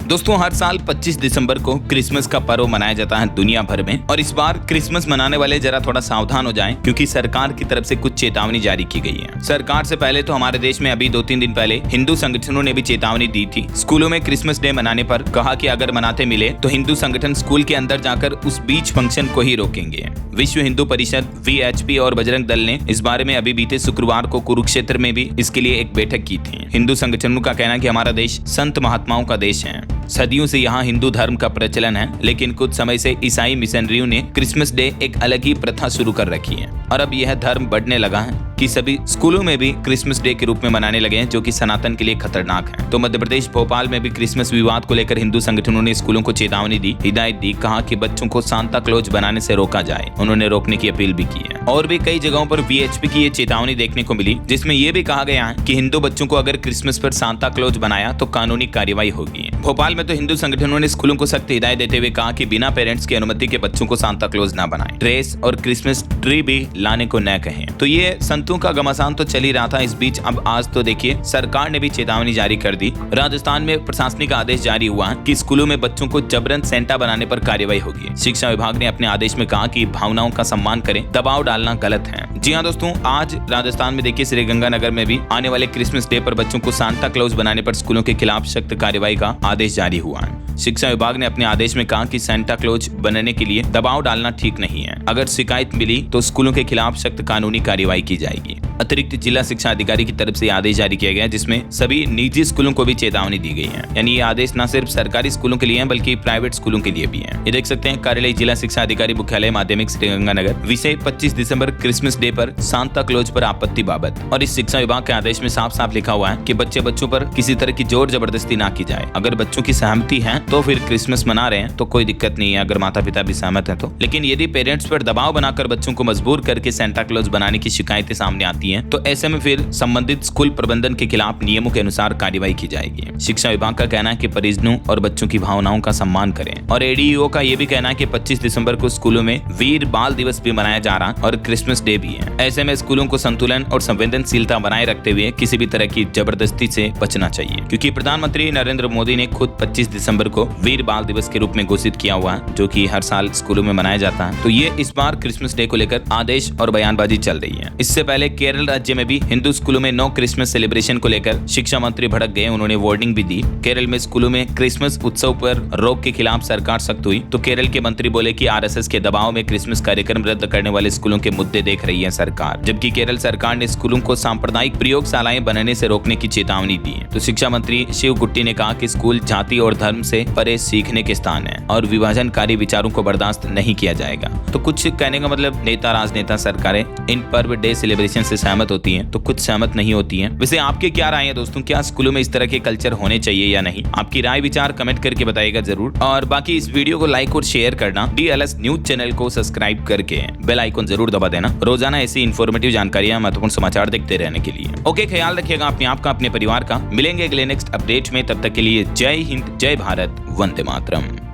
दोस्तों हर साल 25 दिसंबर को क्रिसमस का पर्व मनाया जाता है दुनिया भर में। और इस बार क्रिसमस मनाने वाले जरा थोड़ा सावधान हो जाएं, क्योंकि सरकार की तरफ से कुछ चेतावनी जारी की गई है। सरकार से पहले तो हमारे देश में अभी 2-3 दिन पहले हिंदू संगठनों ने भी चेतावनी दी थी। स्कूलों में क्रिसमस डे मनाने पर कहा कि अगर मनाते मिले तो हिंदू संगठन स्कूल के अंदर जाकर उस बीच फंक्शन को ही रोकेंगे। विश्व हिंदू परिषद VHP और बजरंग दल ने इस बारे में अभी बीते शुक्रवार को कुरुक्षेत्र में भी इसके लिए एक बैठक की थी। हिंदू संगठनों का कहना है कि हमारा देश संत महात्माओं का देश है। सदियों से यहाँ हिंदू धर्म का प्रचलन है, लेकिन कुछ समय से ईसाई मिशनरियों ने क्रिसमस डे एक अलग ही प्रथा शुरू कर रखी है और अब यह धर्म बढ़ने लगा है कि सभी स्कूलों में भी क्रिसमस डे के रूप में मनाने लगे हैं, जो कि सनातन के लिए खतरनाक है। तो मध्य प्रदेश भोपाल में भी क्रिसमस विवाद को लेकर हिंदू संगठनों ने स्कूलों को चेतावनी दी, हिदायत दी, कहा कि बच्चों को सांता क्लॉज बनाने से रोका जाए। उन्होंने रोकने की अपील भी की है। और भी कई जगहों पर VHP की ये चेतावनी देखने को मिली, जिसमें यह भी कहा गया है कि हिंदू बच्चों को अगर क्रिसमस पर सांता क्लॉज बनाया तो कानूनी कार्रवाई होगी। भोपाल में तो हिंदू संगठनों ने स्कूलों को सख्त हिदायत देते हुए कहा कि बिना पेरेंट्स की अनुमति के बच्चों को सांता क्लॉज न बनाएं, ड्रेस और क्रिसमस ट्री भी लाने को न कहें। तो ये संतों का घमासान तो चल ही रहा था। इस बीच अब आज तो देखिए सरकार ने भी चेतावनी जारी कर दी। राजस्थान में प्रशासनिक आदेश जारी हुआ कि स्कूलों में बच्चों को जबरन सेंटा बनाने पर कार्रवाई होगी। शिक्षा विभाग ने अपने आदेश में कहा कि भावनाओं का सम्मान करें, दबाव डालना गलत है। जी हाँ दोस्तों, आज राजस्थान में देखिए श्रीगंगानगर में भी आने वाले क्रिसमस डे पर बच्चों को सांता क्लॉज बनाने पर स्कूलों के खिलाफ सख्त कार्रवाई का आदेश जारी हुआ है। शिक्षा विभाग ने अपने आदेश में कहा कि सांता क्लॉज बनने के लिए दबाव डालना ठीक नहीं है। अगर शिकायत मिली तो स्कूलों के खिलाफ सख्त कानूनी कार्रवाई की जाएगी। अतिरिक्त जिला शिक्षा अधिकारी की तरफ से आदेश जारी किया गया, जिसमें सभी निजी स्कूलों को भी चेतावनी दी गई है। यानी ये आदेश न सिर्फ सरकारी स्कूलों के लिए है, बल्कि प्राइवेट स्कूलों के लिए भी है। ये देख सकते हैं, कार्यालय जिला शिक्षा अधिकारी मुख्यालय माध्यमिक श्रीगंगानगर, विषय 25 दिसंबर क्रिसमस डे पर सांता क्लॉज पर आपत्ति बाबत। और इस शिक्षा विभाग के आदेश में साफ साफ लिखा हुआ है कि बच्चों पर किसी तरह की जोर जबरदस्ती ना की जाए। अगर बच्चों की सहमति है तो फिर क्रिसमस मना रहे हैं तो कोई दिक्कत नहीं है, अगर माता पिता भी सहमत है तो। लेकिन यदि पेरेंट्स पर दबाव बनाकर बच्चों को मजबूर करके सांता क्लॉज बनाने की शिकायतें सामने आती हैं, तो ऐसे में फिर संबंधित स्कूल प्रबंधन के खिलाफ नियमों के अनुसार कार्रवाई की जाएगी। शिक्षा विभाग का कहना है कि परिजनों और बच्चों की भावनाओं का सम्मान करें। और ADEO का यह भी कहना है कि 25 दिसंबर को स्कूलों में वीर बाल दिवस भी मनाया जा रहा और क्रिसमस डे भी है। ऐसे में स्कूलों को संतुलन और संवेदनशीलता बनाए रखते हुए किसी भी तरह की जबरदस्ती से बचना चाहिए, क्योंकि प्रधानमंत्री नरेंद्र मोदी ने खुद 25 दिसंबर को वीर बाल दिवस के रूप में घोषित किया हुआ है, जो कि हर साल स्कूलों में मनाया जाता है। तो ये इस बार क्रिसमस डे को लेकर आदेश और बयानबाजी चल रही है। इससे पहले केरल राज्य में भी हिंदू स्कूलों में नो क्रिसमस सेलिब्रेशन को लेकर शिक्षा मंत्री भड़क गए। उन्होंने वार्निंग भी दी। केरल में स्कूलों में क्रिसमस उत्सव पर रोक के खिलाफ सरकार सख्त हुई, तो केरल के मंत्री बोले कि RSS के दबाव में क्रिसमस कार्यक्रम रद्द करने वाले स्कूलों के मुद्दे देख रही है सरकार, जबकि केरल सरकार ने स्कूलों को सांप्रदायिक प्रयोगशालाएं बनने से रोकने की चेतावनी दी है। तो शिक्षा मंत्री शिव गुट्टी ने कहा कि स्कूल जाति और धर्म से परे सीखने के स्थान है और विभाजनकारी विचारों को बर्दाश्त नहीं किया जाएगा। तो कुछ कहने का मतलब, नेता राजनेता सरकारें इन पर्व डे सेलिब्रेशन से सहमत होती हैं, तो कुछ सहमत नहीं होती हैं। वैसे आपके क्या राय है दोस्तों, क्या स्कूलों में इस तरह के कल्चर होने चाहिए या नहीं? आपकी राय विचार कमेंट करके बताइएगा जरूर। और बाकी इस वीडियो को लाइक और शेयर करना, DLS न्यूज चैनल को सब्सक्राइब करके बेल आइकन जरूर दबा देना, रोजाना ऐसी इन्फॉर्मेटिव जानकारियां, महत्वपूर्ण समाचार देखते रहने के लिए। ओके, ख्याल रखिएगा अपने आप का, अपने परिवार का। मिलेंगे अगले नेक्स्ट अपडेट में, तब तक के लिए जय हिंद, जय भारत, वंदे मातरम।